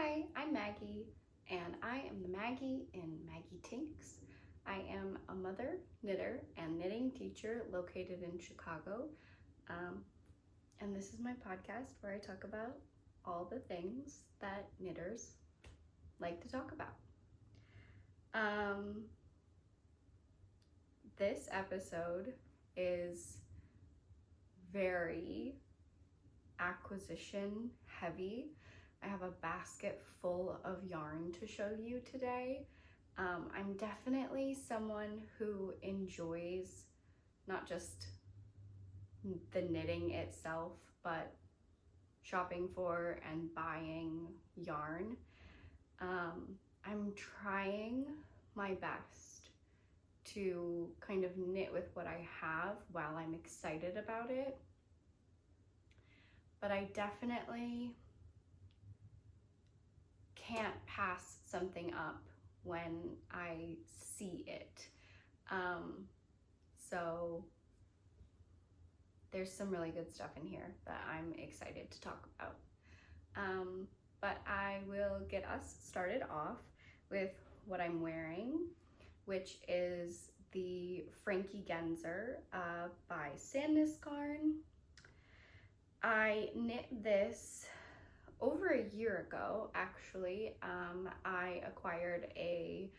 Hi, I'm Maggie, and I am the Maggie in Maggie Tinks. I am a mother, knitter, and knitting teacher located in Chicago. And this is my podcast where I talk about all the things that knitters like to talk about. This episode is very acquisition heavy. I have a basket full of yarn to show you today. I'm definitely someone who enjoys not just the knitting itself, but shopping for and buying yarn. I'm trying my best to kind of knit with what I have while I'm excited about it. But I definitely can't pass something up when I see it. So there's some really good stuff in here that I'm excited to talk about. But I will get us started off with what I'm wearing, which is the Franky genser by Sandnes yarn. I knit this over a year ago, actually. I acquired a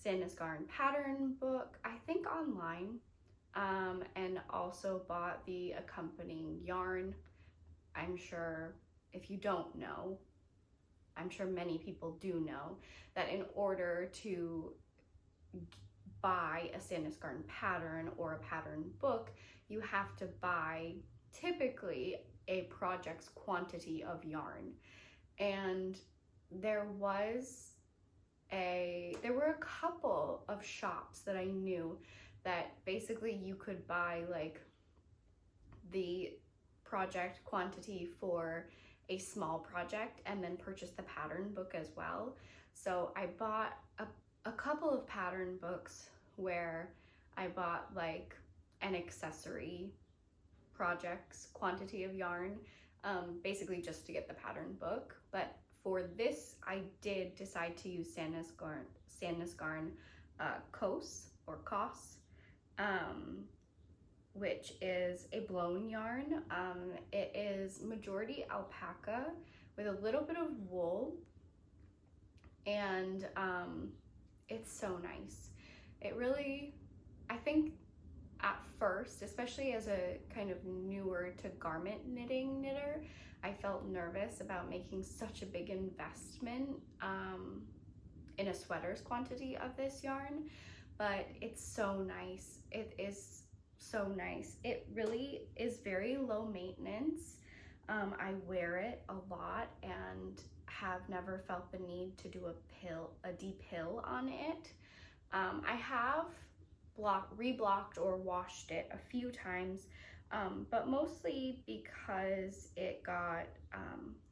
sandnes yarn pattern book, I think online, and also bought the accompanying yarn. I'm sure if you don't know, I'm sure many people do know that in order to buy a sandnes yarn pattern or a pattern book, you have to buy typically a project's quantity of yarn. And there were a couple of shops that I knew that basically you could buy like the project quantity for a small project and then purchase the pattern book as well. So I bought a couple of pattern books where I bought like an accessory project's quantity of yarn, basically just to get the pattern book. But for this, I did decide to use sandnes yarn Kos or Kos, which is a blown yarn. It is majority alpaca with a little bit of wool, and it's so nice. It really, I think at first, especially as a kind of newer to garment knitting knitter, I felt nervous about making such a big investment in a sweater's quantity of this yarn, but it's so nice. It is so nice. It really is very low maintenance. I wear it a lot and have never felt the need to do a deep pill on it. I have reblocked or washed it a few times, but mostly because it got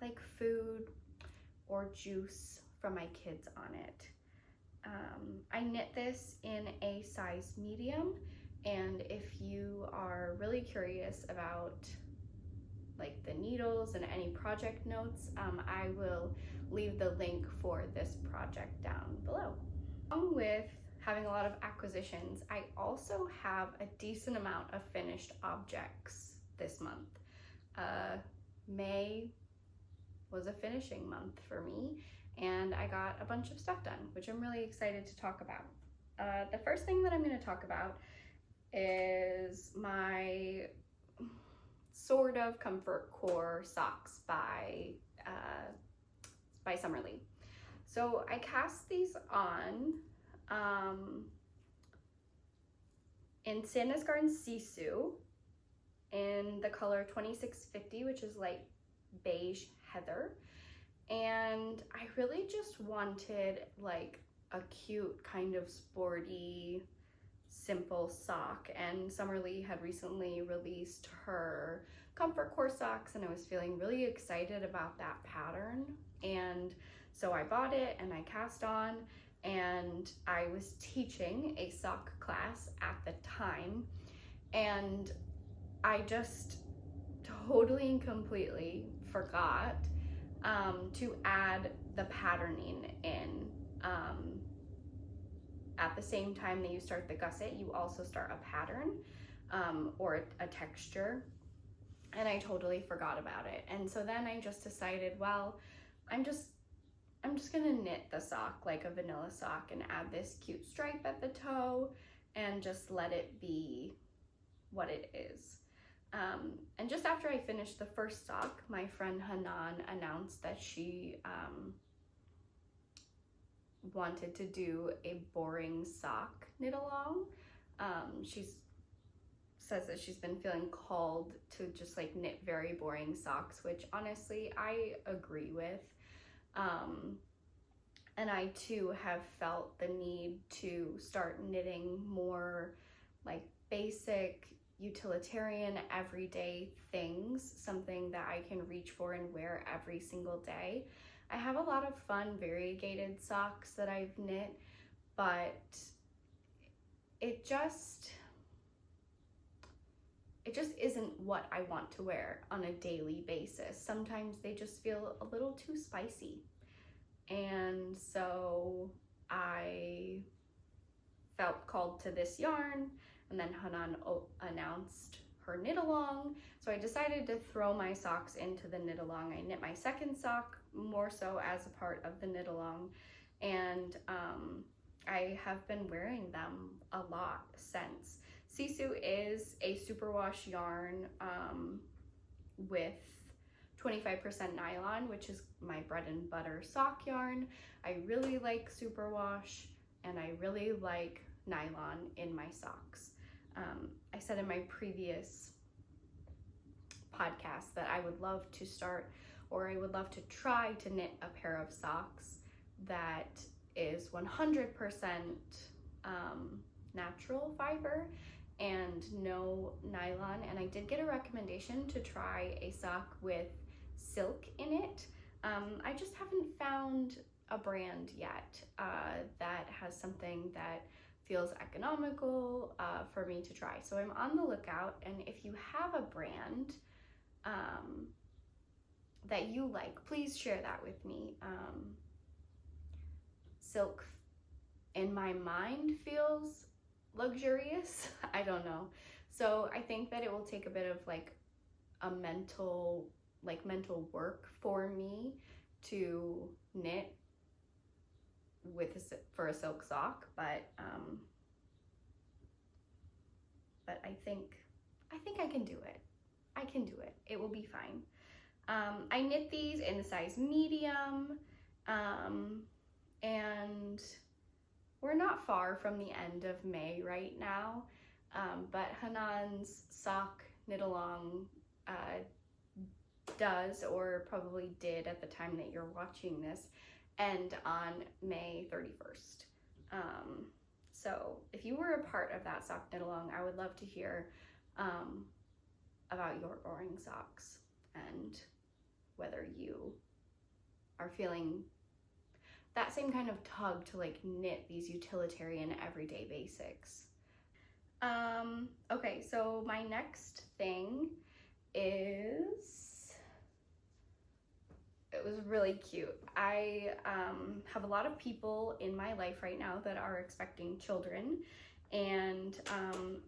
like food or juice from my kids on it. I knit this in a size medium, and if you are really curious about like the needles and any project notes, I will leave the link for this project down below. Along with having a lot of acquisitions, I also have a decent amount of finished objects this month. May was a finishing month for me, and I got a bunch of stuff done, which I'm really excited to talk about. The first thing that I'm going to talk about is my sort of comfort core socks by Summerly. So I cast these on in Sandnes Garden Sisu in the color 2650, which is like beige heather. And I really just wanted like a cute kind of sporty, simple sock. And Summerly had recently released her comfort core socks, and I was feeling really excited about that pattern. And so I bought it and I cast on, and I was teaching a sock class at the time, and I just totally and completely forgot to add the patterning in. At the same time that you start the gusset, you also start a pattern or a texture, and I totally forgot about it. And so then I just decided, well, I'm just gonna knit the sock like a vanilla sock and add this cute stripe at the toe and just let it be what it is. And just after I finished the first sock, my friend Hanan announced that she wanted to do a boring sock knit along. She says that she's been feeling called to just like knit very boring socks, which honestly I agree with. And I too have felt the need to start knitting more like basic, utilitarian, everyday things, something that I can reach for and wear every single day. I have a lot of fun variegated socks that I've knit, but it just isn't what I want to wear on a daily basis. Sometimes they just feel a little too spicy. And so I felt called to this yarn, and then Hanan announced her knit along. So I decided to throw my socks into the knit along. I knit my second sock more so as a part of the knit along, and I have been wearing them a lot since. Sisu is a superwash yarn with 25% nylon, which is my bread and butter sock yarn. I really like superwash, and I really like nylon in my socks. I said in my previous podcast that I would love to start, or I would love to try to knit a pair of socks that is 100% natural fiber and no nylon. And I did get a recommendation to try a sock with silk in it. I just haven't found a brand yet that has something that feels economical for me to try. So I'm on the lookout, and if you have a brand that you like, please share that with me. Silk in my mind feels luxurious. I don't know. So I think that it will take a bit of like a mental work for me to knit for a silk sock, but I think I can do it. I can do it. It will be fine. I knit these in the size medium, and we're not far from the end of May right now, but Hanan's sock knit along does, or probably did at the time that you're watching this, end on May 31st. So if you were a part of that sock knit along, I would love to hear about your boring socks and whether you are feeling that same kind of tug to like knit these utilitarian everyday basics. Okay, so my next thing is, it was really cute. I have a lot of people in my life right now that are expecting children, and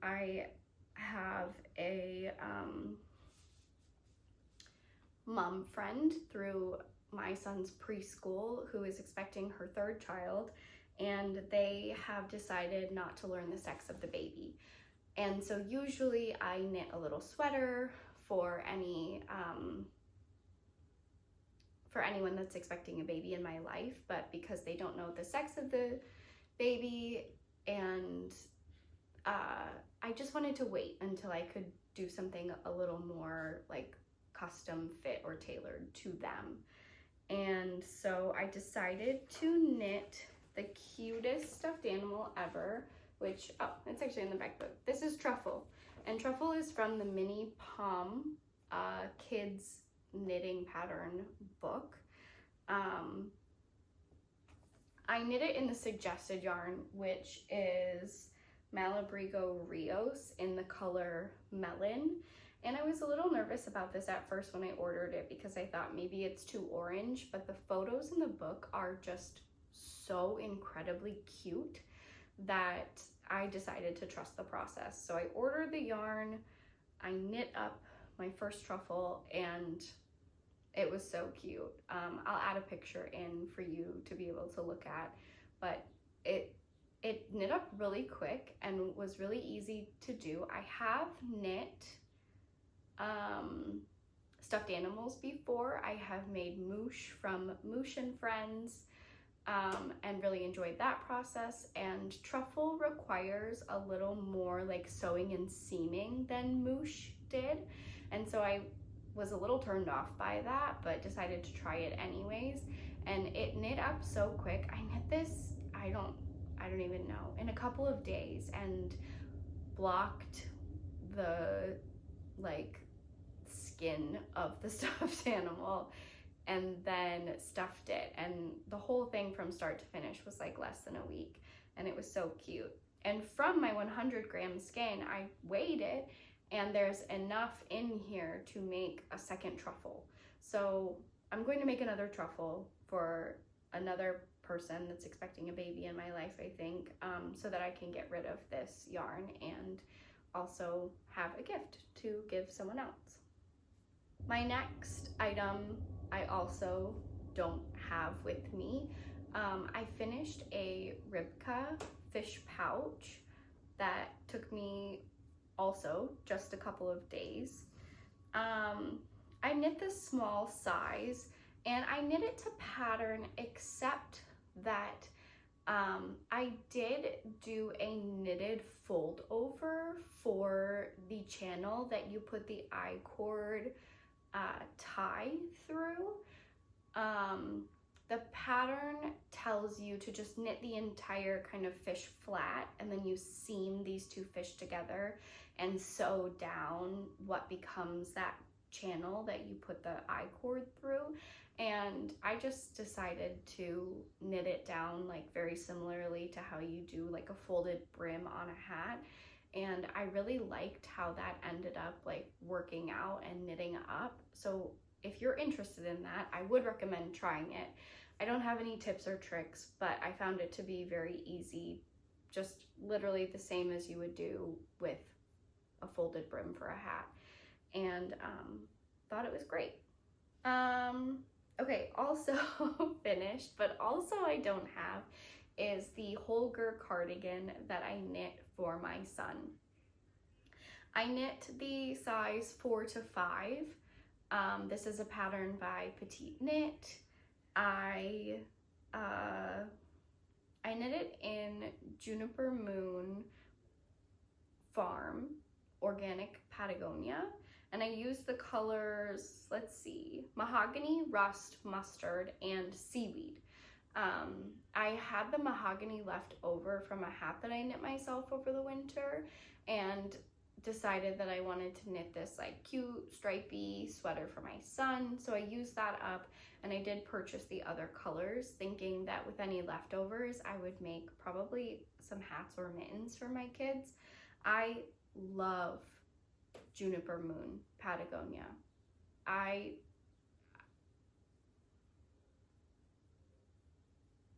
I have a mom friend through my son's preschool who is expecting her third child, and they have decided not to learn the sex of the baby. And so usually I knit a little sweater for anyone that's expecting a baby in my life, but because they don't know the sex of the baby, and I just wanted to wait until I could do something a little more like custom fit or tailored to them. And so I decided to knit the cutest stuffed animal ever, which, oh, it's actually in the back book. This is Truffle, and Truffle is from the Mini Palm kids knitting pattern book. I knit it in the suggested yarn, which is Malabrigo Rios in the color Melon, And I was a little nervous about this at first when I ordered it because I thought maybe it's too orange, but the photos in the book are just so incredibly cute that I decided to trust the process. So I ordered the yarn, I knit up my first truffle, and it was so cute. I'll add a picture in for you to be able to look at, but it knit up really quick and was really easy to do. I have knit stuffed animals before. I have made moosh from Moosh and Friends, and really enjoyed that process. And truffle requires a little more like sewing and seaming than moosh did, and so I was a little turned off by that, but decided to try it anyways. And it knit up so quick. I knit this, I don't even know, in a couple of days, and blocked the like skin of the stuffed animal and then stuffed it, and the whole thing from start to finish was like less than a week, and it was so cute. And from my 100-gram skein, I weighed it, and there's enough in here to make a second truffle. So I'm going to make another truffle for another person that's expecting a baby in my life, I think, so that I can get rid of this yarn and also have a gift to give someone else. My next item I also don't have with me. I finished a rybka fish pouch that took me also just a couple of days. I knit this small size, and I knit it to pattern, except that I did do a knitted fold over for the channel that you put the I-cord tie through. The pattern tells you to just knit the entire kind of fish flat, and then you seam these two fish together and sew down what becomes that channel that you put the I-cord through. And I just decided to knit it down like very similarly to how you do like a folded brim on a hat. And I really liked how that ended up like working out and knitting up. So if you're interested in that, I would recommend trying it. I don't have any tips or tricks, but I found it to be very easy, just literally the same as you would do with a folded brim for a hat, and thought it was great. Okay, also finished, but also I don't have, is the holger cardigan that I knit for my son. I knit the size 4 to 5. This is a pattern by petiteknit. I knit it in Juniper Moon Farm Organic Patagonia, and I used the colors, let's see, mahogany, rust, mustard, and seaweed. I had the mahogany left over from a hat that I knit myself over the winter, and decided that I wanted to knit this like cute stripy sweater for my son, so I used that up, and I did purchase the other colors thinking that with any leftovers I would make probably some hats or mittens for my kids. I love Juniper Moon Patagonia. I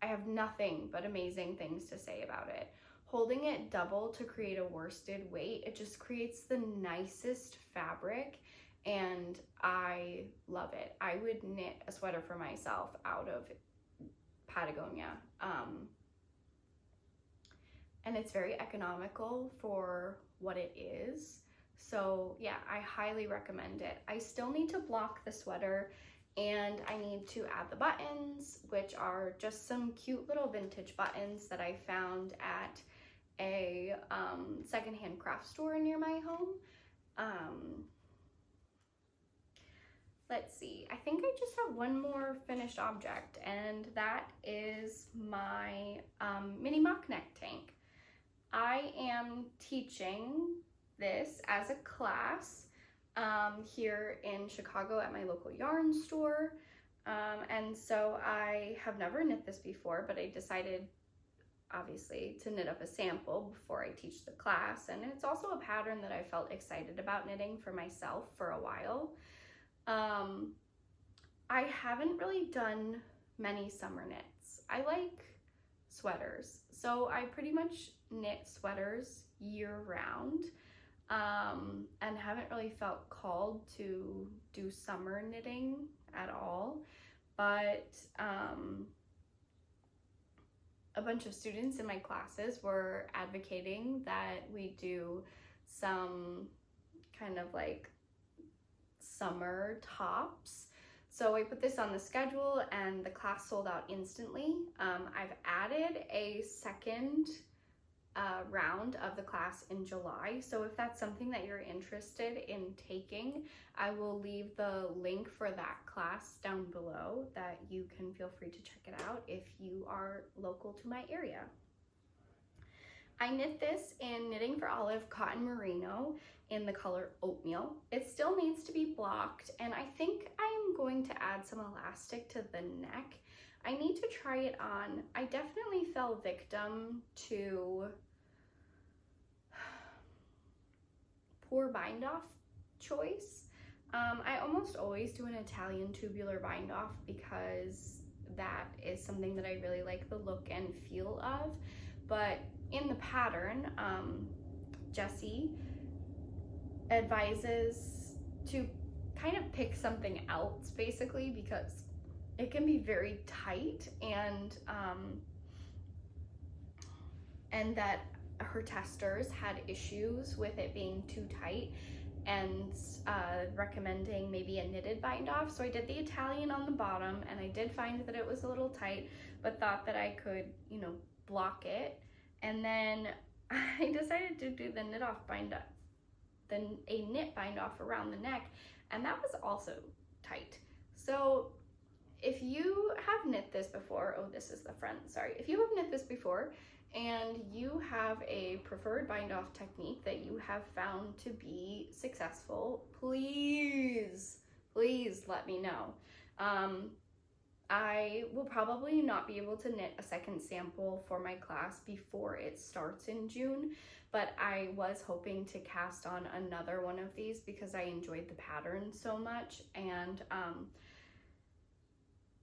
have nothing but amazing things to say about it. Holding it double to create a worsted weight, it just creates the nicest fabric, and I love it. I would knit a sweater for myself out of Patagonia. And it's very economical for what it is. So yeah, I highly recommend it. I still need to block the sweater, and I need to add the buttons, which are just some cute little vintage buttons that I found at a secondhand craft store near my home. Let's see, I think I just have one more finished object, and that is my mini mock neck tank. I am teaching this as a class here in Chicago at my local yarn store, and so I have never knit this before, but I decided obviously to knit up a sample before I teach the class, and it's also a pattern that I felt excited about knitting for myself for a while. I haven't really done many summer knits. I like sweaters, so I pretty much knit sweaters year round, and haven't really felt called to do summer knitting at all. But a bunch of students in my classes were advocating that we do some kind of like summer tops. So I put this on the schedule and the class sold out instantly. I've added a second round of the class in July. So if that's something that you're interested in taking, I will leave the link for that class down below that you can feel free to check it out if you are local to my area. I knit this in Knitting for Olive Cotton Merino in the color Oatmeal. It still needs to be blocked, and I think I'm going to add some elastic to the neck. I need to try it on. I definitely fell victim to poor bind off choice. I almost always do an Italian tubular bind off because that is something that I really like the look and feel of. But in the pattern, Jessie advises to kind of pick something else basically, because it can be very tight, and that her testers had issues with it being too tight, and recommending maybe a knitted bind off. So I did the Italian on the bottom, and I did find that it was a little tight, but thought that I could, you know, block it. And then I decided to do the knit off bind up, then a knit bind off around the neck, and that was also tight. So if you have knit this before, oh, this is the front, sorry. If you have knit this before and you have a preferred bind off technique that you have found to be successful, please let me know. I will probably not be able to knit a second sample for my class before it starts in June, but I was hoping to cast on another one of these because I enjoyed the pattern so much, and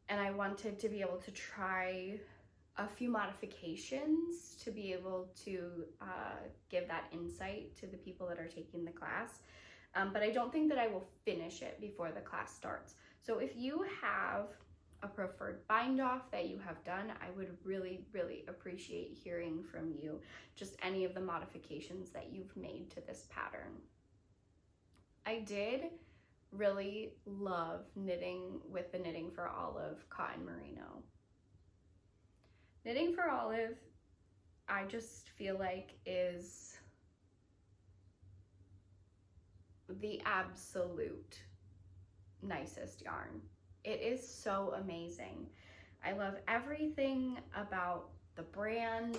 I wanted to be able to try a few modifications to be able to give that insight to the people that are taking the class. But I don't think that I will finish it before the class starts. So if you have a preferred bind off that you have done, I would really appreciate hearing from you, just any of the modifications that you've made to this pattern. I did really love knitting with the Knitting for Olive Cotton Merino. Knitting for Olive, I just feel like is the absolute nicest yarn. It is so amazing. I love everything about the brand.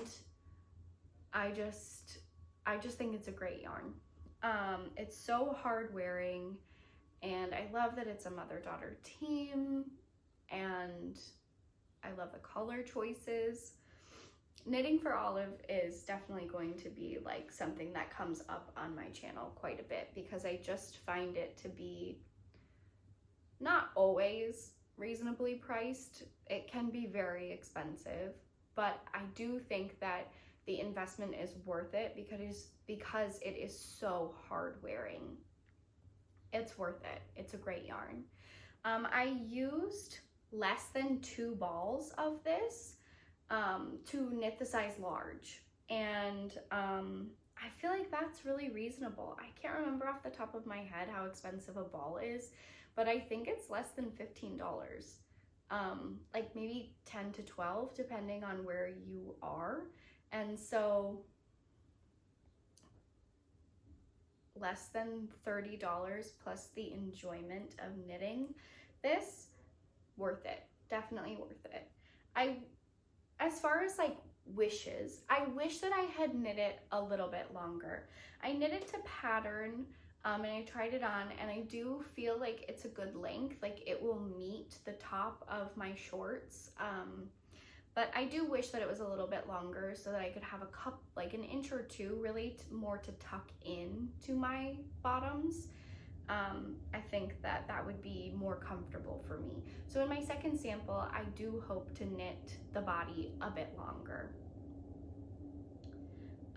I just think it's a great yarn. It's so hard wearing, and I love that it's a mother-daughter team, and I love the color choices. Knitting for Olive is definitely going to be like something that comes up on my channel quite a bit, because I just find it to be not always reasonably priced. It can be very expensive, but I do think that the investment is worth it because it is so hard wearing. It's worth it. It's a great yarn. I used less than 2 balls of this to knit the size large, and I feel like that's really reasonable. I can't remember off the top of my head how expensive a ball is, but I think it's less than $15, like maybe 10 to 12 depending on where you are. And so less than $30 plus the enjoyment of knitting this, worth it, definitely worth it. As far as like wishes, I wish that I had knit it a little bit longer. I knit it to pattern, and I tried it on, and I do feel like it's a good length, like it will meet the top of my shorts, But I do wish that it was a little bit longer so that I could have like an inch or two really more to tuck in to my bottoms. I think that that would be more comfortable for me. So in my second sample, I do hope to knit the body a bit longer.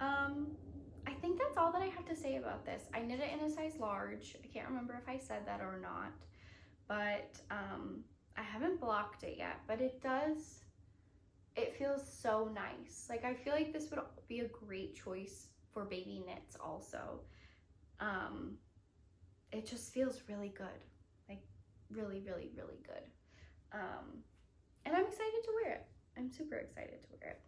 I think that's all that I have to say about this. I knit it in a size large. I can't remember if I said that or not, but I haven't blocked it yet, but it feels so nice. Like, I feel like this would be a great choice for baby knits also. It just feels really good, like really, really, really good. And I'm excited to wear it. I'm super excited to wear it.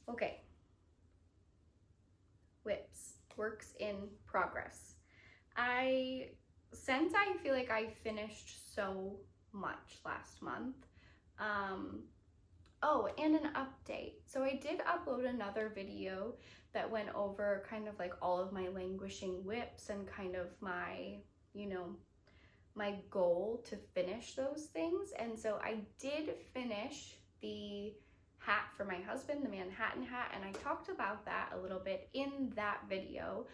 Okay. Whips, works in progress. Since I feel like I finished so much last month, oh, and an update. So I did upload another video that went over kind of like all of my languishing whips and kind of my, you know, my goal to finish those things. And so I did finish the hat for my husband, the Manhattan hat, and I talked about that a little bit in that video.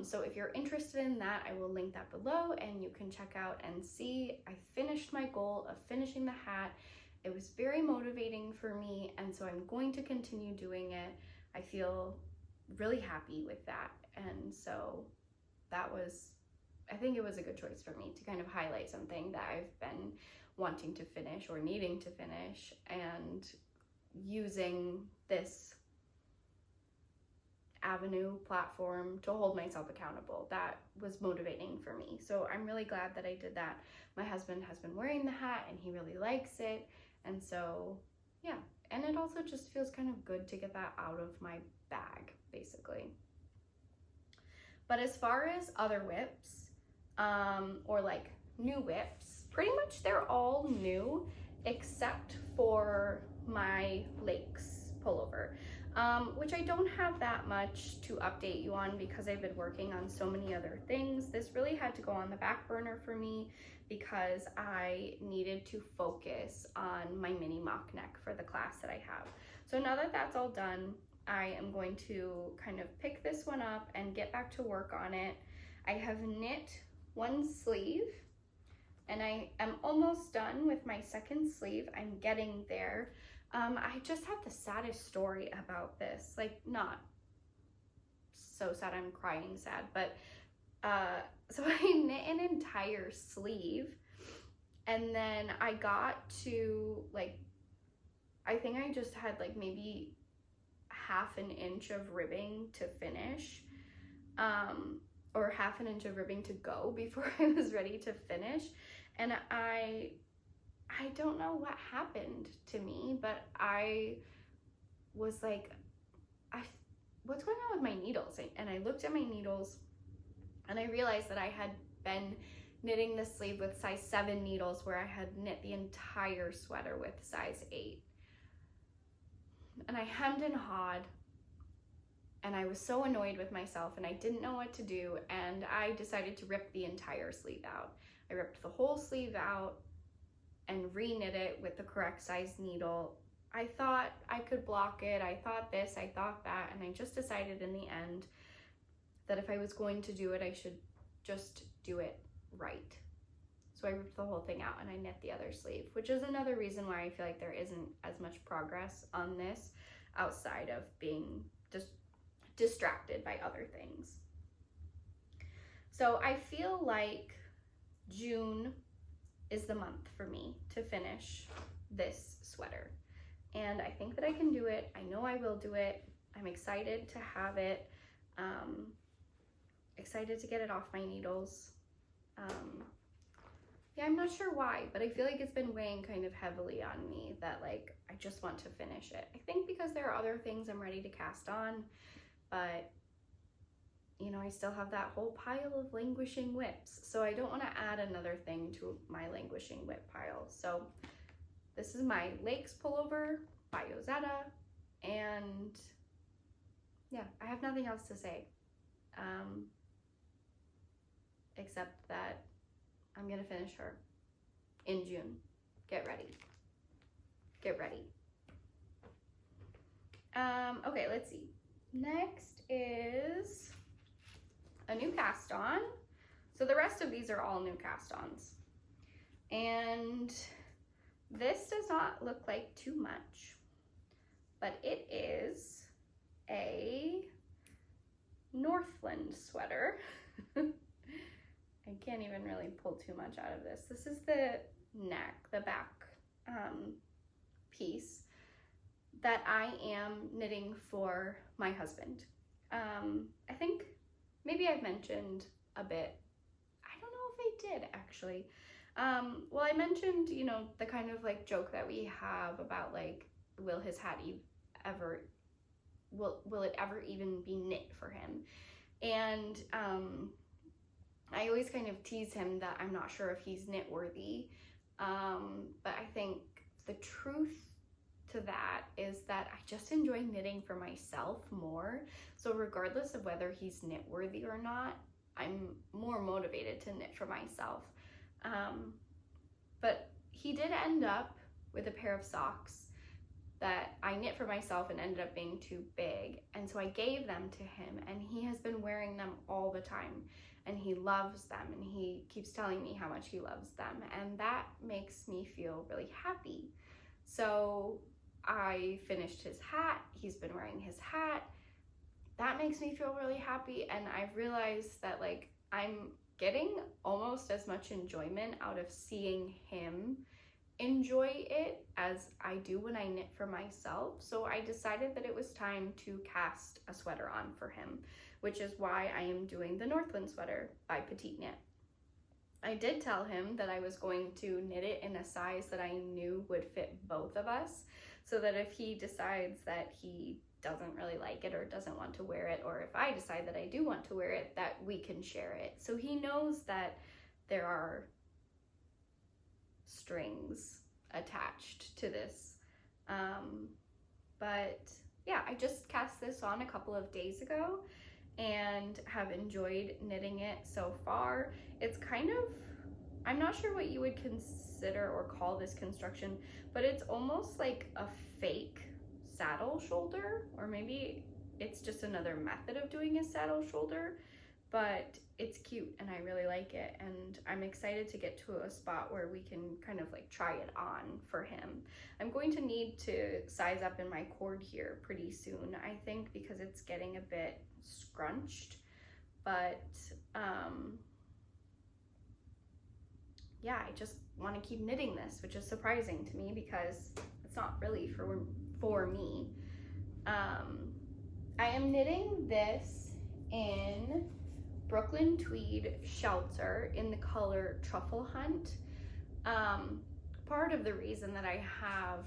So if you're interested in that, I will link that below and you can check out and see. I finished my goal of finishing the hat. It was very motivating for me, and so I'm going to continue doing it. I feel really happy with that, and so that was, I think it was a good choice for me to kind of highlight something that I've been wanting to finish or needing to finish, and using this platform to hold myself accountable. That was motivating for me. So I'm really glad that I did that. My husband has been wearing the hat and he really likes it. And so, yeah. And it also just feels kind of good to get that out of my bag, basically. But as far as other whips, or like new whips, pretty much they're all new except for my Lakes pullover. Which I don't have that much to update you on because I've been working on so many other things. This really had to go on the back burner for me because I needed to focus on my mini mock neck for the class that I have. So now that that's all done, I am going to kind of pick this one up and get back to work on it. I have knit one sleeve and I am almost done with my second sleeve. I'm getting there. I just have the saddest story about this, like not so sad I'm crying sad, but so I knit an entire sleeve and then I got to like, I think I just had like maybe half an inch of ribbing to finish, or half an inch of ribbing to go before I was ready to finish. And I don't know what happened to me, but I was like, what's going on with my needles? And I looked at my needles and I realized that I had been knitting the sleeve with size 7 needles where I had knit the entire sweater with size 8. And I hemmed and hawed and I was so annoyed with myself and I didn't know what to do, and I decided to rip the entire sleeve out. I ripped the whole sleeve out and re-knit it with the correct size needle. I thought I could block it, I thought this, I thought that, and I just decided in the end that if I was going to do it, I should just do it right. So I ripped the whole thing out and I knit the other sleeve, which is another reason why I feel like there isn't as much progress on this outside of being just distracted by other things. So I feel like June is the month for me to finish this sweater. And I think that I can do it. I know I will do it. I'm excited to have it. Excited to get it off my needles. Yeah, I'm not sure why, but I feel like it's been weighing kind of heavily on me that like, I just want to finish it. I think because there are other things I'm ready to cast on, but you know, I still have that whole pile of languishing whips, so I don't want to add another thing to my languishing whip pile. So this is my Lakes pullover by Ozetta, and yeah, I have nothing else to say, except that I'm gonna finish her, in June. Get ready. Get ready. Okay, let's see. Next is a new cast on. So the rest of these are all new cast ons. And this does not look like too much, but it is a Northland sweater. I can't even really pull too much out of this. This is the neck, the back piece that I am knitting for my husband. I think maybe I've mentioned a bit. I don't know if I did actually. Well, I mentioned, you know, the kind of like joke that we have about like, will his hat ever, will it ever even be knit for him? And I always kind of tease him that I'm not sure if he's knit worthy. But I think the truth to that is that I just enjoy knitting for myself more. So regardless of whether he's knit worthy or not, I'm more motivated to knit for myself. But he did end up with a pair of socks that I knit for myself and ended up being too big. And so I gave them to him, and he has been wearing them all the time, and he loves them, and he keeps telling me how much he loves them. And that makes me feel really happy. So I finished his hat. He's been wearing his hat. That makes me feel really happy. And I've realized that like I'm getting almost as much enjoyment out of seeing him enjoy it as I do when I knit for myself. So I decided that it was time to cast a sweater on for him, which is why I am doing the Northland sweater by Petiteknit. I did tell him that I was going to knit it in a size that I knew would fit both of us, so that if he decides that he doesn't really like it or doesn't want to wear it, or if I decide that I do want to wear it, that we can share it. So he knows that there are strings attached to this. But yeah, I just cast this on a couple of days ago and have enjoyed knitting it so far. It's kind of, I'm not sure what you would consider or call this construction, but it's almost like a fake saddle shoulder, or maybe it's just another method of doing a saddle shoulder, but it's cute and I really like it, and I'm excited to get to a spot where we can kind of like try it on for him. I'm going to need to size up in my cord here pretty soon, I think, because it's getting a bit scrunched, but yeah, I just want to keep knitting this, which is surprising to me because it's not really for me. I am knitting this in Brooklyn Tweed Shelter in the color Truffle Hunt. Part of the reason that I have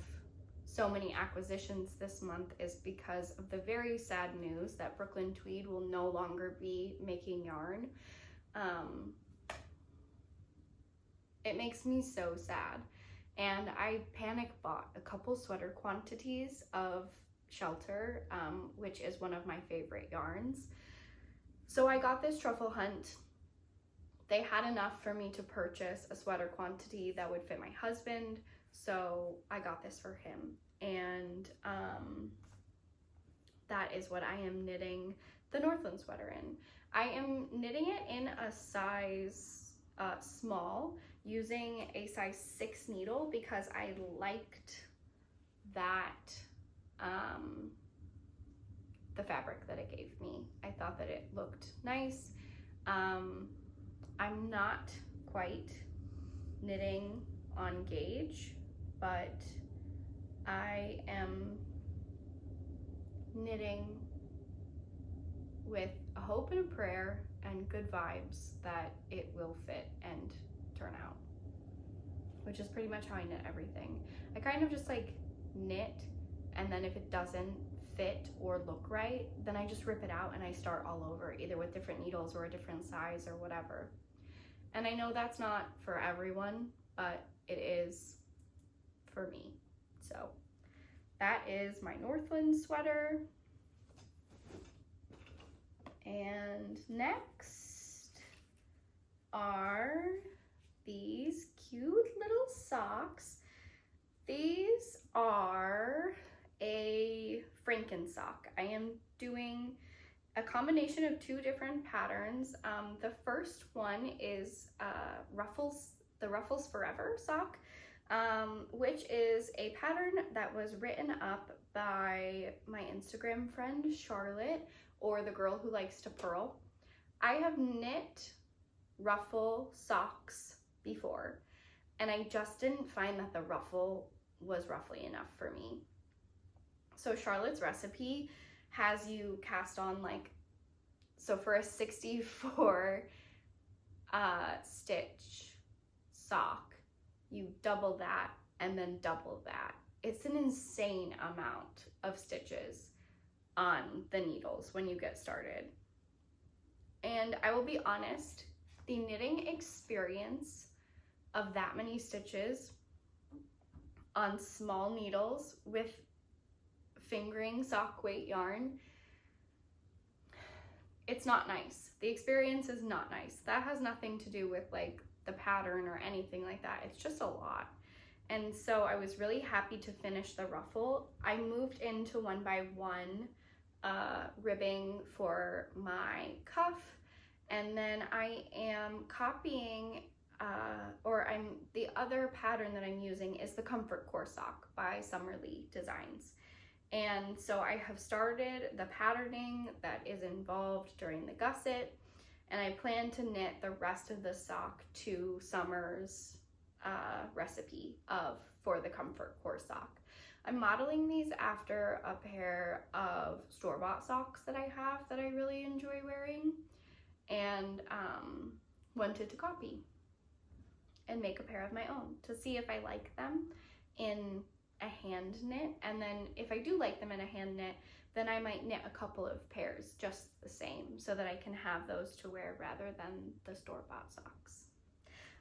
so many acquisitions this month is because of the very sad news that Brooklyn Tweed will no longer be making yarn. It makes me so sad. And I panic bought a couple sweater quantities of Shelter, which is one of my favorite yarns. So I got this Truffle Hunt. They had enough for me to purchase a sweater quantity that would fit my husband, so I got this for him. And that is what I am knitting the Northland sweater in. I am knitting it in a size small, using a size 6 needle because I liked that the fabric that it gave me. I thought that it looked nice. I'm not quite knitting on gauge, but I am knitting with a hope and a prayer and good vibes that it will fit and turn out, which is pretty much how I knit everything. I kind of just like knit, and then if it doesn't fit or look right, then I just rip it out and I start all over, either with different needles or a different size or whatever. And I know that's not for everyone, but it is for me. So that is my Northland sweater. And next are these cute little socks. These are a franken sock. I am doing a combination of two different patterns. The first one is the Ruffles Forever sock, which is a pattern that was written up by my Instagram friend Charlotte, or the girl who likes to purl. I have knit ruffle socks before, and I just didn't find that the ruffle was ruffly enough for me. So Charlotte's recipe has you cast on so for a 64 stitch sock, you double that and then double that. It's an insane amount of stitches on the needles when you get started. And I will be honest, the knitting experience of that many stitches on small needles with fingering sock weight yarn, it's not nice. The experience is not nice. That has nothing to do with the pattern or anything like that. It's just a lot. And so I was really happy to finish the ruffle. I moved into 1x1 ribbing for my cuff, and then I am copying the other pattern that I'm using is the Comfort Core sock by Summerlee Designs. And so I have started the patterning that is involved during the gusset, and I plan to knit the rest of the sock to Summer's recipe for the Comfort Core sock. I'm modeling these after a pair of store-bought socks that I have that I really enjoy wearing, and wanted to copy and make a pair of my own to see if I like them in a hand knit, and then if I do like them in a hand knit, then I might knit a couple of pairs just the same so that I can have those to wear rather than the store-bought socks.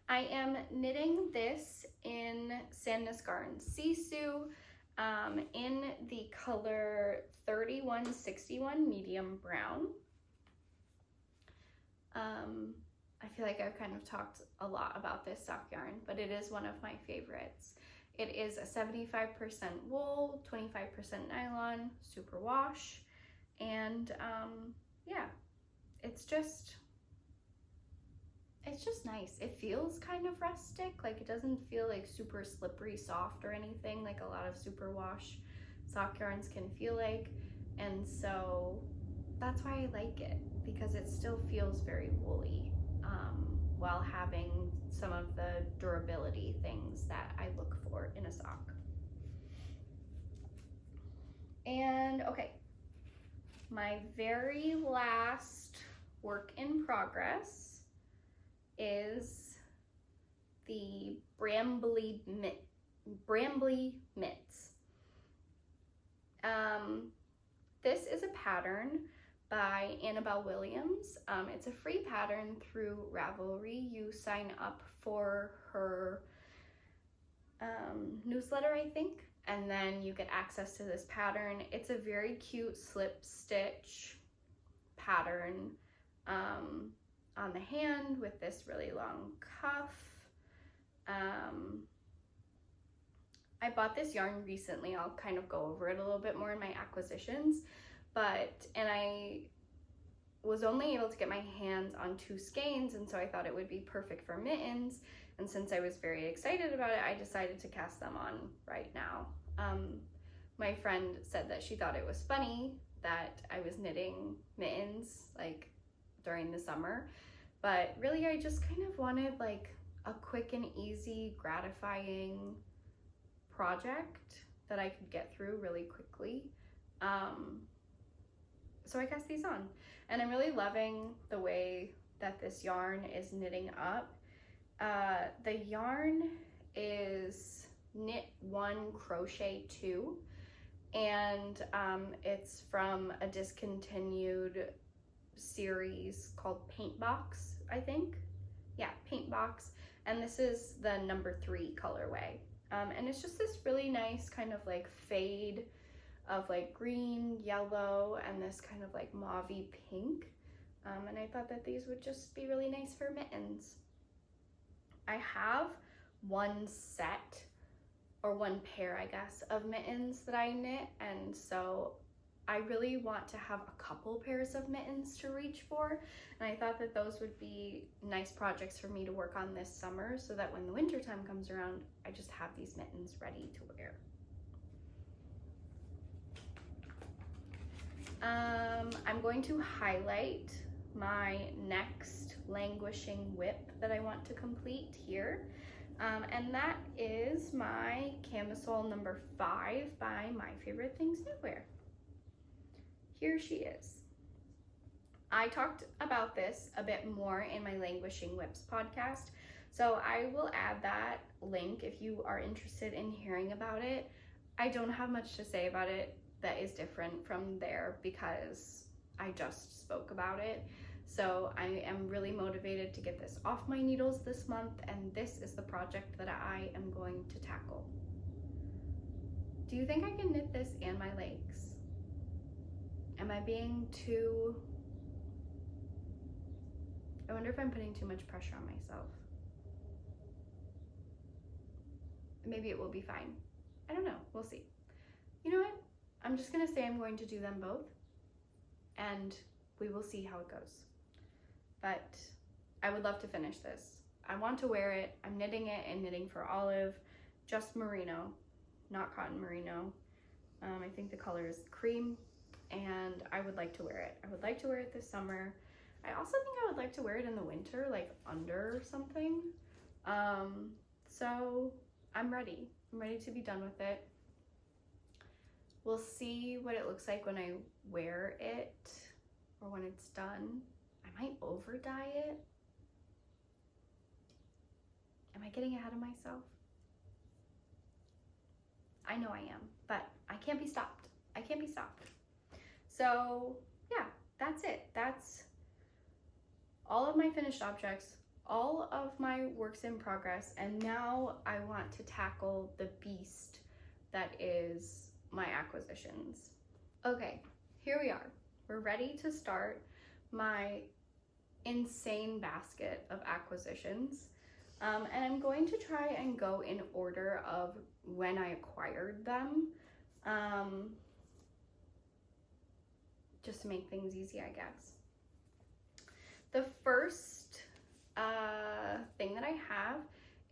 I am knitting this in Sandnes Garden Sisu in the color 3161 medium brown. I feel like I've kind of talked a lot about this sock yarn, but it is one of my favorites. It is a 75% wool, 25% nylon, super wash, and yeah, it's just nice. It feels kind of rustic, it doesn't feel super slippery soft or anything like a lot of super wash sock yarns can feel like, and so that's why I like it, because it still feels very woolly while having some of the durability things that I look for in a sock. And okay, my very last work in progress is the brambly mitts. This is a pattern by Annabel Williams. It's a free pattern through Ravelry. You sign up for her newsletter, I think, and then you get access to this pattern. It's a very cute slip stitch pattern on the hand with this really long cuff. I bought this yarn recently. I'll kind of go over it a little bit more in my acquisitions, and I was only able to get my hands on 2 skeins, and so I thought it would be perfect for mittens, and since I was very excited about it, I decided to cast them on right now. My friend said that she thought it was funny that I was knitting mittens during the summer, but really I just kind of wanted a quick and easy, gratifying project that I could get through really quickly. So I cast these on, and I'm really loving the way that this yarn is knitting up. The yarn is knit 1, crochet 2, and it's from a discontinued series called Paint Box, I think. Yeah, Paint Box, and this is the number 3 colorway. And it's just this really nice kind of fade of green, yellow, and this kind of mauve-y pink. And I thought that these would just be really nice for mittens. I have one set or one pair, I guess, of mittens that I knit, and so I really want to have a couple pairs of mittens to reach for, and I thought that those would be nice projects for me to work on this summer so that when the winter time comes around, I just have these mittens ready to wear. I'm going to highlight my next languishing whip that I want to complete here. And that is my camisole number 5 by My Favorite Things Knitwear. Here she is. I talked about this a bit more in my Languishing Whips podcast, so I will add that link if you are interested in hearing about it. I don't have much to say about it that is different from there because I just spoke about it. So I am really motivated to get this off my needles this month, and this is the project that I am going to tackle. Do you think I can knit this and my legs? Am I being too... I wonder if I'm putting too much pressure on myself. Maybe it will be fine. I don't know, we'll see. You know what? I'm just gonna say I'm going to do them both, and we will see how it goes. But I would love to finish this. I want to wear it. I'm knitting it in Knitting for Olive, just merino, not cotton merino. I think the color is cream, and I would like to wear it. I would like to wear it this summer. I also think I would like to wear it in the winter, like under something. So I'm ready. I'm ready to be done with it. We'll see what it looks like when I wear it or when it's done. I might over dye it. Am I getting ahead of myself? I know I am, but I can't be stopped. I can't be stopped. So yeah, that's it. That's all of my finished objects, all of my works in progress, and now I want to tackle the beast that is my acquisitions. Okay, here we are. We're ready to start my insane basket of acquisitions. And I'm going to try and go in order of when I acquired them, just to make things easy, I guess. The first thing that I have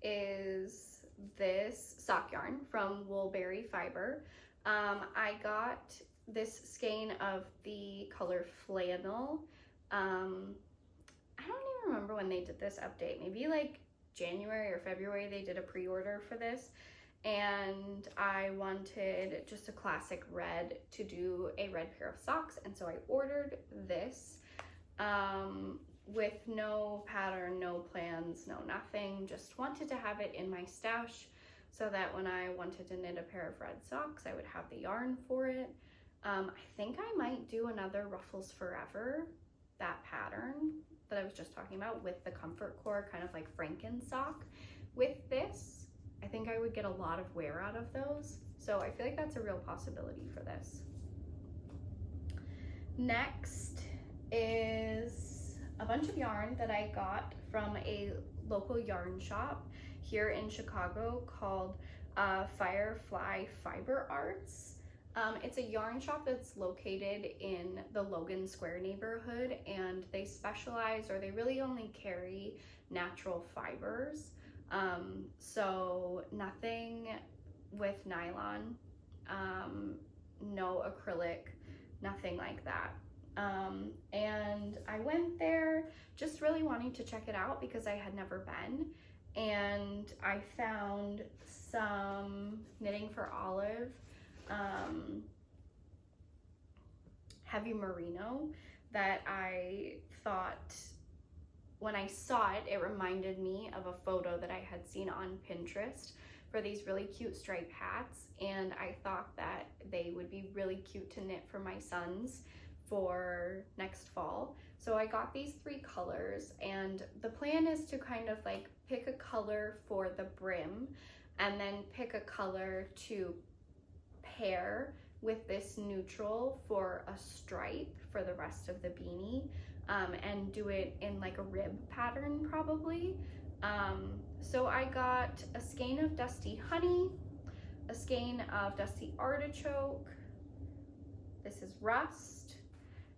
is this sock yarn from Woolberry Fiber. I got this skein of the color flannel. I don't even remember when they did this update, maybe like January or February they did a pre-order for this, and I wanted just a classic red to do a red pair of socks, and so I ordered this with no pattern, no plans, no nothing, just wanted to have it in my stash so that when I wanted to knit a pair of red socks I would have the yarn for it. I think I might do another Ruffles Forever, that pattern that I was just talking about with the comfort core, kind of like franken sock with this. I think I would get a lot of wear out of those, so I feel like that's a real possibility for this. Next is a bunch of yarn that I got from a local yarn shop here in Chicago called Firefly Fiber Arts. It's a yarn shop that's located in the Logan Square neighborhood, and they specialize, or they really only carry natural fibers. So nothing with nylon, no acrylic, nothing like that. And I went there just really wanting to check it out because I had never been, and I found some Knitting for Olive heavy merino that I thought, when I saw it, it reminded me of a photo that I had seen on Pinterest for these really cute striped hats, and I thought that they would be really cute to knit for my sons for next fall. So I got these 3 colors, and the plan is to kind of like pick a color for the brim and then pick a color to pair with this neutral for a stripe for the rest of the beanie, and do it in like a rib pattern probably. So I got a skein of dusty honey, a skein of dusty artichoke. This is rust.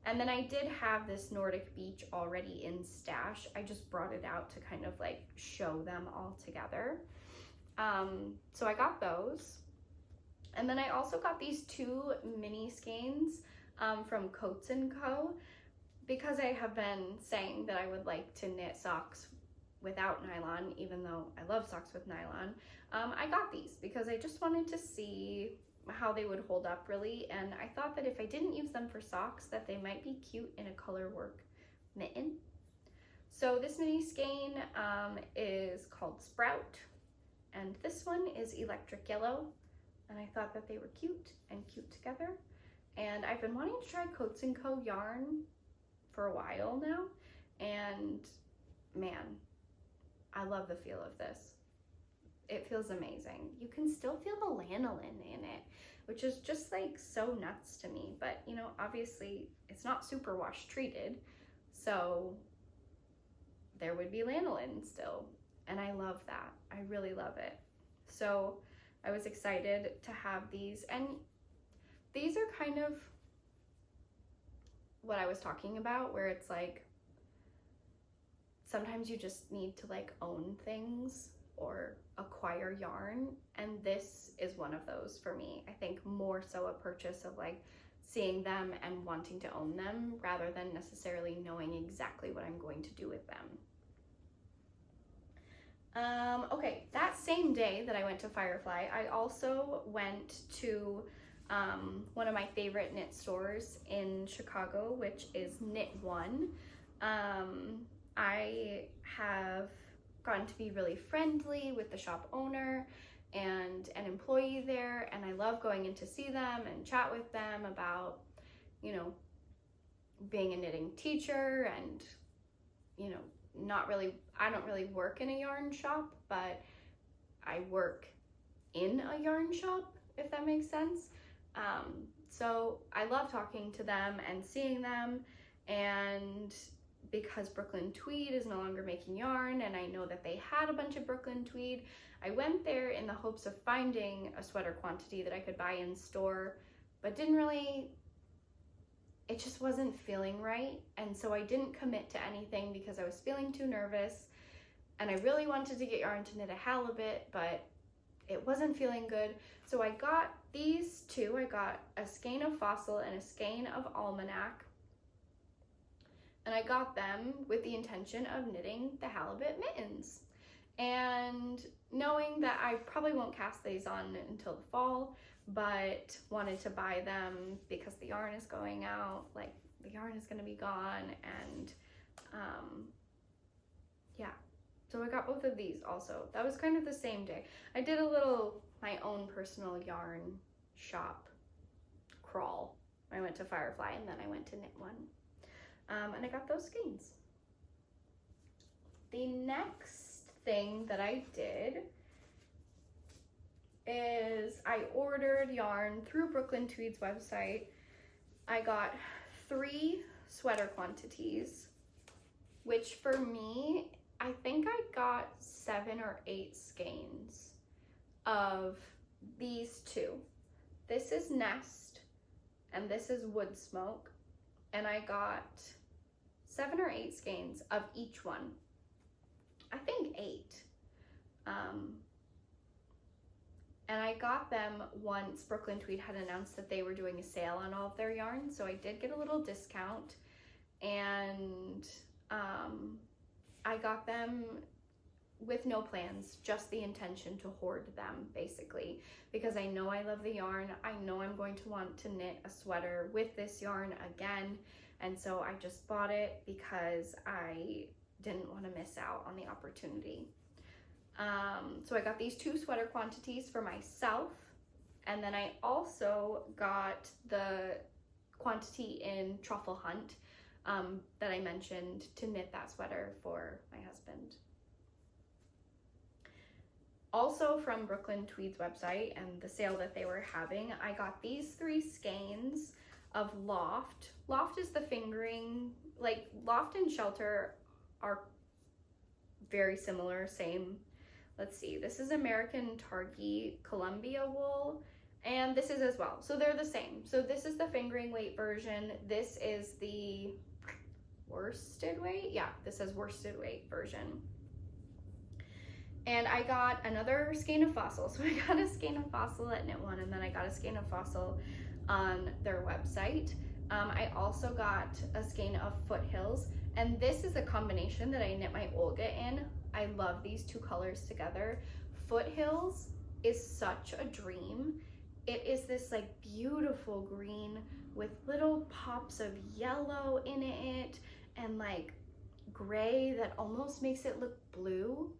And then I did have this Nordic beach already in stash. I just brought it out to kind of like show them all together. So I got those. And then I also got these 2 mini skeins from Coats & Co. because I have been saying that I would like to knit socks without nylon, even though I love socks with nylon. I got these because I just wanted to see how they would hold up really, and I thought that if I didn't use them for socks that they might be cute in a color work mitten. So this mini skein is called Sprout, and this one is electric yellow, and I thought that they were cute and cute together. And I've been wanting to try Coats & Co. yarn for a while now, and man, I love the feel of this. It feels amazing. You can still feel the lanolin in it, which is just like so nuts to me. But you know, obviously it's not superwash treated, so there would be lanolin still. And I love that. I really love it. So I was excited to have these, and these are kind of what I was talking about, where it's like sometimes you just need to like own things or acquire yarn, and this is one of those for me. I think more so a purchase of like seeing them and wanting to own them rather than necessarily knowing exactly what I'm going to do with them. Okay, that same day that I went to Firefly, I also went to one of my favorite knit stores in Chicago, which is Knit One. I have gotten to be really friendly with the shop owner and an employee there, and I love going in to see them and chat with them about, you know, being a knitting teacher and, you know, I don't really work in a yarn shop, but I work in a yarn shop, if that makes sense. So I love talking to them and seeing them, and because Brooklyn Tweed is no longer making yarn, and I know that they had a bunch of Brooklyn Tweed, I went there in the hopes of finding a sweater quantity that I could buy in store, but it just wasn't feeling right. And so I didn't commit to anything because I was feeling too nervous, and I really wanted to get yarn to knit a halibut, but it wasn't feeling good. So I got these 2. I got a skein of Fossil and a skein of Almanac. And I got them with the intention of knitting the halibut mittens. And knowing that I probably won't cast these on until the fall, but wanted to buy them because the yarn is going out, like the yarn is gonna be gone, and yeah. So I got both of these also. That was kind of the same day. I did a little, my own personal yarn shop crawl. I went to Firefly and then I went to Knit One. And I got those skeins. The next thing that I did is I ordered yarn through Brooklyn Tweed's website. I got 3 sweater quantities, which for me, I think I got 7 or 8 skeins of these 2. This is Nest and this is Wood Smoke, and I got 7 or 8 skeins of each one. I think 8. And I got them once Brooklyn Tweed had announced that they were doing a sale on all of their yarn, so I did get a little discount, and I got them with no plans, just the intention to hoard them, basically, because I know I love the yarn. I know I'm going to want to knit a sweater with this yarn again, and so I just bought it because I didn't want to miss out on the opportunity. So I got these 2 sweater quantities for myself, and then I also got the quantity in Truffle Hunt that I mentioned to knit that sweater for my husband. Also from Brooklyn Tweed's website and the sale that they were having, I got these 3 skeins of Loft. Loft is the fingering, like Loft and Shelter are very similar, same. Let's see, this is American Targhee Columbia wool, and this is as well. So they're the same. So this is the fingering weight version. This is the worsted weight. Yeah, this says worsted weight version. And I got another skein of fossil. So I got a skein of fossil at Knit One, and then I got a skein of fossil on their website. I also got a skein of Foothills, and this is a combination that I knit my Olga in. I love these two colors together. Foothills is such a dream. It is this like beautiful green with little pops of yellow in it and like gray that almost makes it look blue.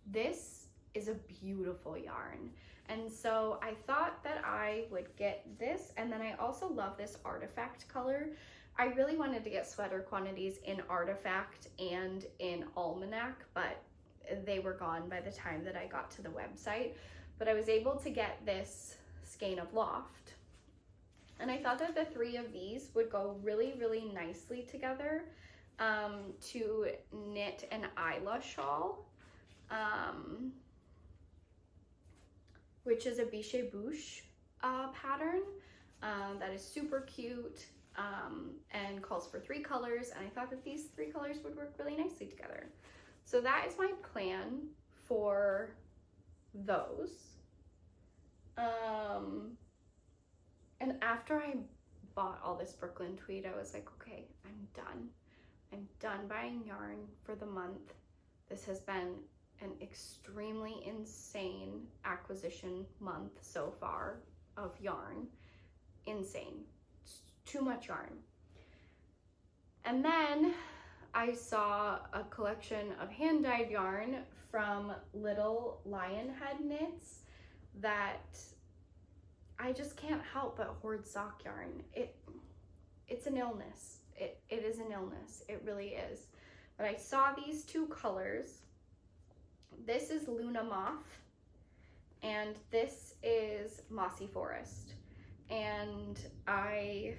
This is a beautiful yarn. And so I thought that I would get this, and then I also love this artifact color. I really wanted to get sweater quantities in artifact and in almanac, but they were gone by the time that I got to the website. But I was able to get this skein of loft. And I thought that the three of these would go really, really nicely together to knit an Isla shawl, which is a biche bouche pattern that is super cute and calls for 3 colors. And I thought that these 3 colors would work really nicely together. So that is my plan for those. And after I bought all this Brooklyn tweed, I was like, okay, I'm done. I'm done buying yarn for the month. This has been an extremely insane acquisition month so far of yarn. Insane. It's too much yarn. And then I saw a collection of hand-dyed yarn from Little Lionhead Knits that I just can't help but hoard sock yarn. It's an illness. It is an illness. It really is. But I saw these 2 colors. This is Luna Moth, and this is Mossy Forest. And I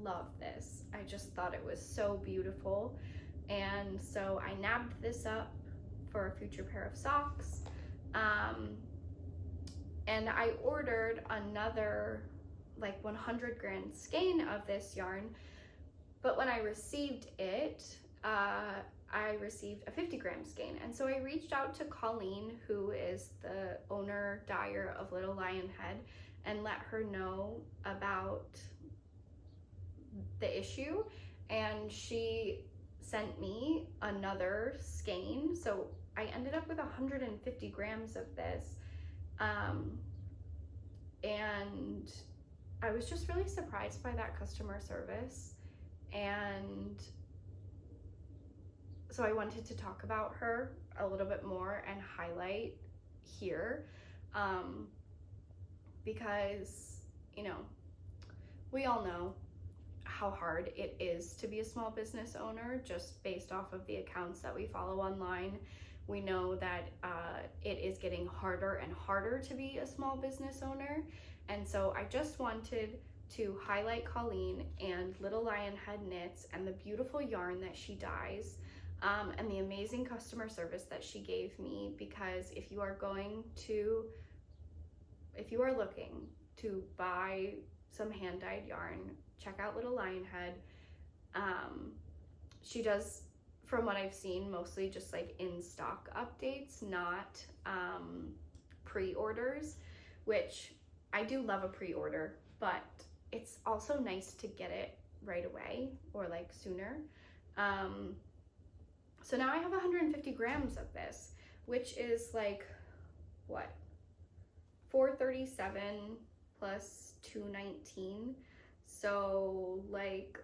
love this. I just thought it was so beautiful. And so I nabbed this up for a future pair of socks. And I ordered another like 100 gram skein of this yarn, but when I received it, I received a 50 gram skein. And so I reached out to Colleen, who is the owner dyer of Little Lionhead, and let her know about the issue. And she sent me another skein. So I ended up with 150 grams of this. And I was just really surprised by that customer service. And so I wanted to talk about her a little bit more and highlight here, because, you know, we all know how hard it is to be a small business owner just based off of the accounts that we follow online. We know that it is getting harder and harder to be a small business owner. And so I just wanted to highlight Colleen and Little Lionhead Knits and the beautiful yarn that she dyes, and the amazing customer service that she gave me, because if you are looking to buy some hand-dyed yarn, check out Little Lionhead. She does, from what I've seen, mostly just like in-stock updates, not pre-orders, which I do love a pre-order, but it's also nice to get it right away or like sooner. So now I have 150 grams of this, which is like, what, 437 plus 219, so like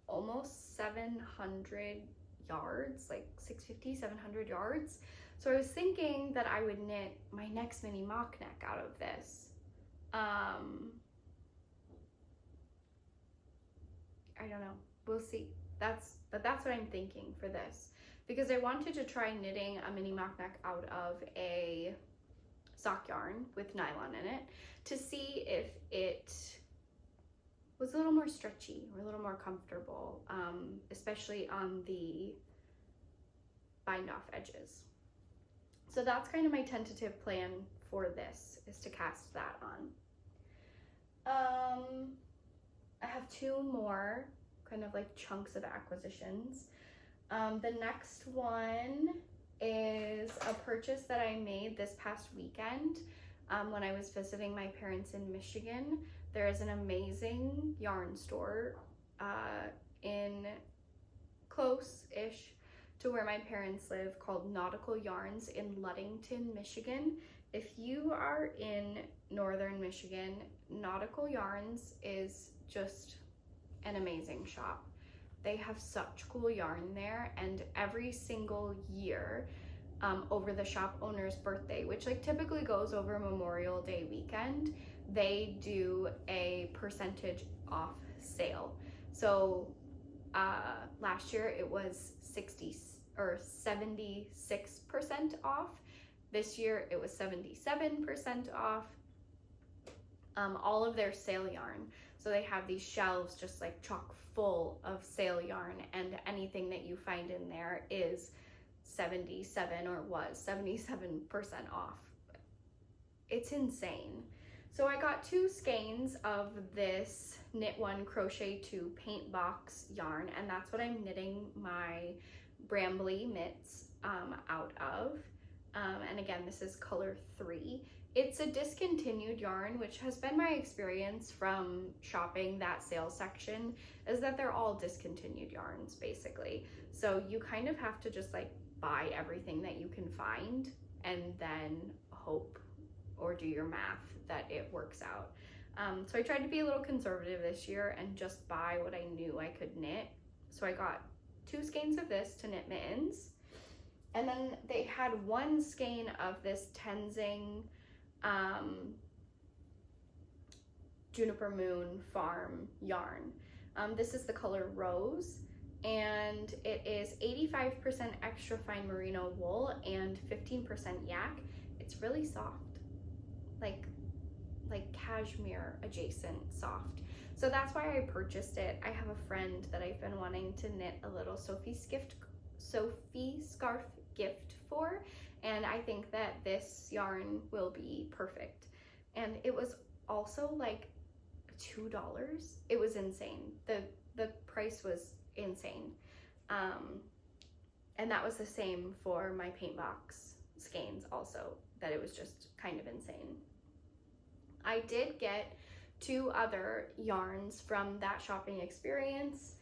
almost 700 yards, like 650, 700 yards. So I was thinking that I would knit my next mini mock neck out of this. I don't know, we'll see. But that's what I'm thinking for this, because I wanted to try knitting a mini mock neck out of a sock yarn with nylon in it to see if it was a little more stretchy or a little more comfortable, especially on the bind off edges. So that's kind of my tentative plan for this, is to cast that on. I have 2 more kind of like chunks of acquisitions. The next one is a purchase that I made this past weekend when I was visiting my parents in Michigan. There is an amazing yarn store in close-ish to where my parents live called Nautical Yarns in Ludington, Michigan. If you are in northern Michigan, Nautical Yarns is just an amazing shop. They have such cool yarn there, and every single year over the shop owner's birthday, which like typically goes over Memorial Day weekend, they do a percentage off sale. So last year it was 60 or 76% off. This year it was 77% off. All of their sale yarn. So they have these shelves just like chock full of sale yarn, and anything that you find in there is 77 or was 77% off. It's insane. So I got 2 skeins of this Knit One Crochet 2 paint box yarn, and that's what I'm knitting my Brambly mitts out of. And again, this is color 3. It's a discontinued yarn, which has been my experience from shopping that sales section, is that they're all discontinued yarns basically. So you kind of have to just like buy everything that you can find and then hope or do your math that it works out. So I tried to be a little conservative this year and just buy what I knew I could knit. So I got 2 skeins of this to knit mittens. And then they had 1 skein of this Tenzing Juniper Moon Farm yarn. This is the color Rose, and it is 85% extra fine merino wool and 15% yak. It's really soft, like cashmere adjacent soft. So that's why I purchased it. I have a friend that I've been wanting to knit a little Sophie scarf gift for, and I think that this yarn will be perfect. And it was also like $2. It was insane. The price was insane. And that was the same for my paint box skeins also, that it was just kind of insane. I did get 2 other yarns from that shopping experience,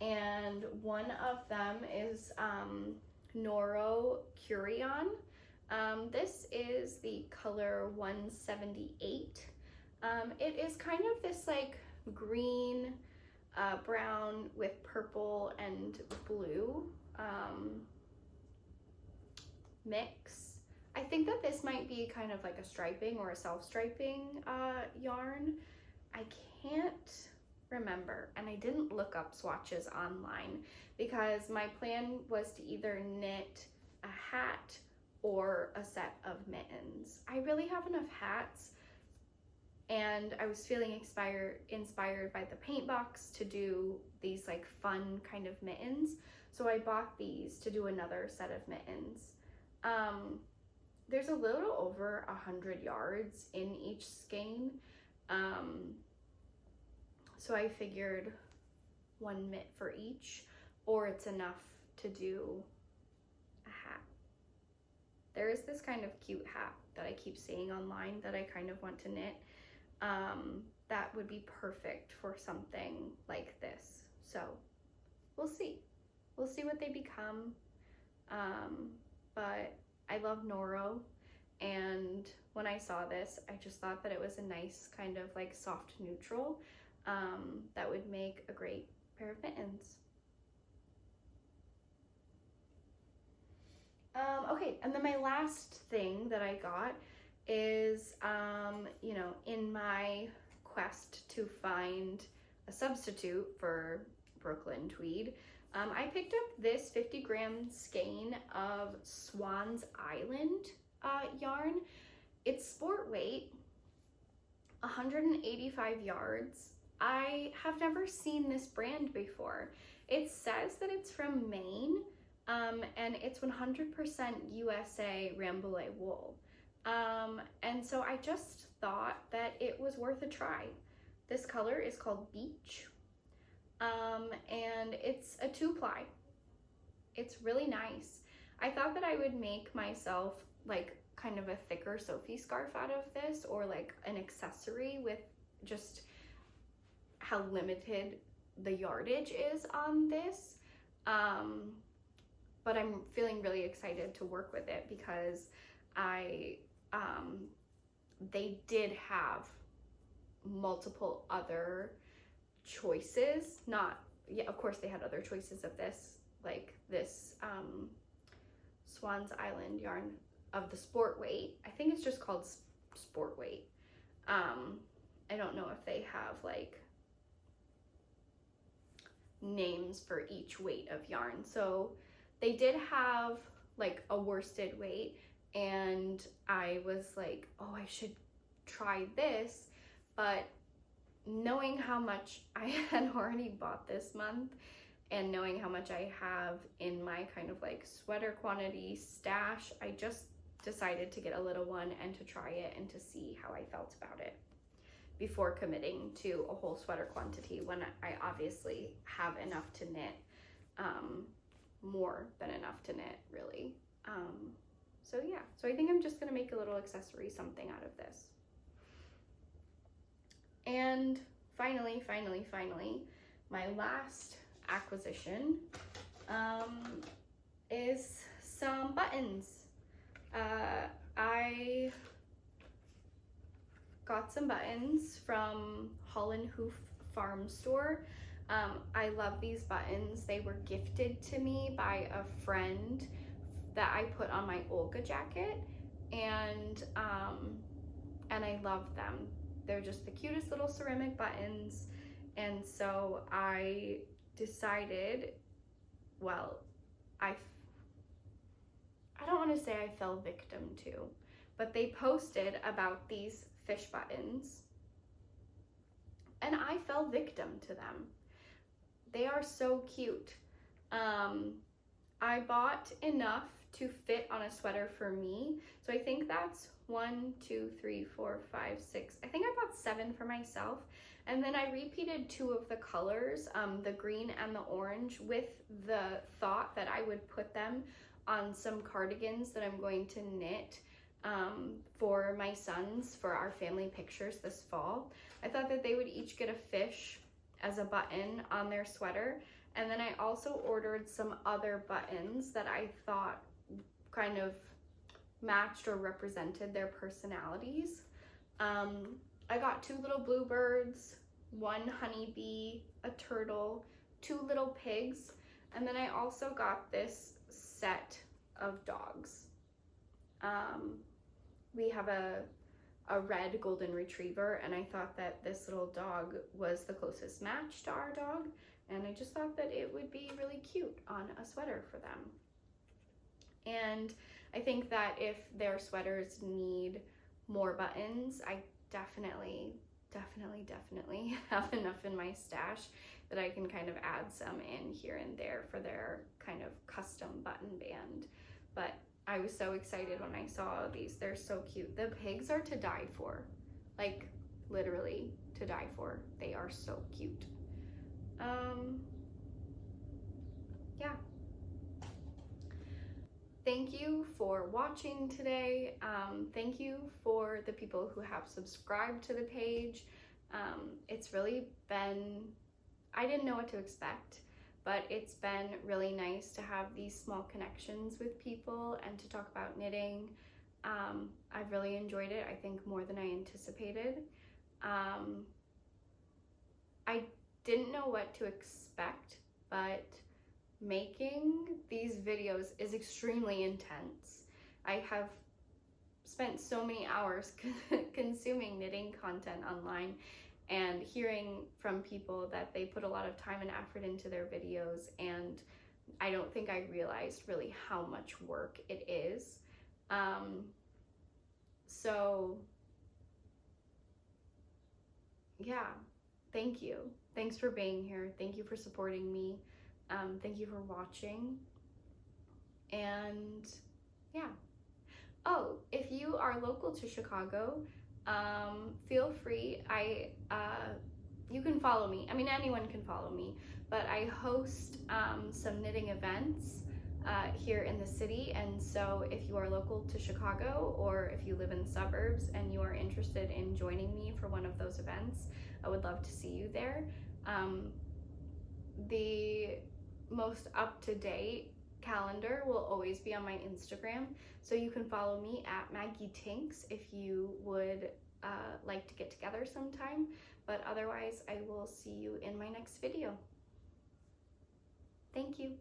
and one of them is Noro Curion. This is the color 178. It is kind of this like green, brown with purple and blue mix. I think that this might be kind of like a striping or a self-striping yarn. I can't remember, and I didn't look up swatches online because my plan was to either knit a hat or a set of mittens. I really have enough hats, and I was feeling inspired by the paint box to do these like fun kind of mittens. So I bought these to do another set of mittens. There's a little over 100 yards in each skein. So I figured 1 mitt for each, or it's enough to do a hat. There is this kind of cute hat that I keep seeing online that I kind of want to knit. That would be perfect for something like this. So we'll see. We'll see what they become. But I love Noro, and when I saw this, I just thought that it was a nice kind of like soft neutral that would make a great pair of mittens. Okay, and then my last thing that I got is, you know, in my quest to find a substitute for Brooklyn tweed, I picked up this 50-gram skein of Swan's Island yarn. It's sport weight, 185 yards. I have never seen this brand before. It says that it's from Maine, and it's 100% USA brambly wool. And so I just thought that it was worth a try. This color is called Beach, and it's a 2-ply. It's really nice. I thought that I would make myself like kind of a thicker Sophie scarf out of this, or like an accessory, with just how limited the yardage is on this. But I'm feeling really excited to work with it because they did have multiple other choices. Yeah, of course they had other choices of this, like this Swan's Island yarn of the sport weight. I think it's just called sport weight. I don't know if they have like names for each weight of yarn. So they did have like a worsted weight, and I was like, oh, I should try this. But knowing how much I had already bought this month, and knowing how much I have in my kind of like sweater quantity stash, I just decided to get a little one and to try it and to see how I felt about it before committing to a whole sweater quantity, when I obviously have enough to knit, more than enough to knit, really. So yeah, so I think I'm just gonna make a little accessory something out of this. And finally, my last acquisition is some buttons. I got some buttons from Holland Hoof Farm Store. I love these buttons. They were gifted to me by a friend that I put on my Olga jacket, and I love them. They're just the cutest little ceramic buttons. And so I decided, well, I don't want to say I fell victim to, but they posted about these fish buttons, and I fell victim to them. They are so cute. I bought enough to fit on a sweater for me. So I think that's 1, 2, 3, 4, 5, 6. I think I bought 7 for myself. And then I repeated 2 of the colors, the green and the orange, with the thought that I would put them on some cardigans that I'm going to knit for my sons for our family pictures this fall. I thought that they would each get a fish as a button on their sweater. And then I also ordered some other buttons that I thought kind of matched or represented their personalities. I got 2 little bluebirds, 1 honeybee, a turtle, 2 little pigs, and then I also got this set of dogs. We have a red golden retriever, and I thought that this little dog was the closest match to our dog, and I just thought that it would be really cute on a sweater for them. And I think that if their sweaters need more buttons, I definitely have enough in my stash that I can kind of add some in here and there for their kind of custom button band. But I was so excited when I saw these. They're so cute. The pigs are to die for, like literally to die for. They are so cute. Yeah. Thank you for watching today. Thank you for the people who have subscribed to the page. It's really been, I didn't know what to expect, but it's been really nice to have these small connections with people and to talk about knitting. I've really enjoyed it, I think more than I anticipated. I didn't know what to expect, but making these videos is extremely intense. I have spent so many hours consuming knitting content online and hearing from people that they put a lot of time and effort into their videos, and I don't think I realized really how much work it is. So yeah, thank you. Thanks for being here. Thank you for supporting me. Thank you for watching. And yeah. Oh, if you are local to Chicago, feel free. You can follow me. I mean, anyone can follow me, but I host some knitting events here in the city. And so if you are local to Chicago, or if you live in the suburbs and you are interested in joining me for one of those events, I would love to see you there. The most up-to-date calendar will always be on my Instagram, so you can follow me at Maggie Tinks if you would like to get together sometime. But otherwise, I will see you in my next video. Thank you.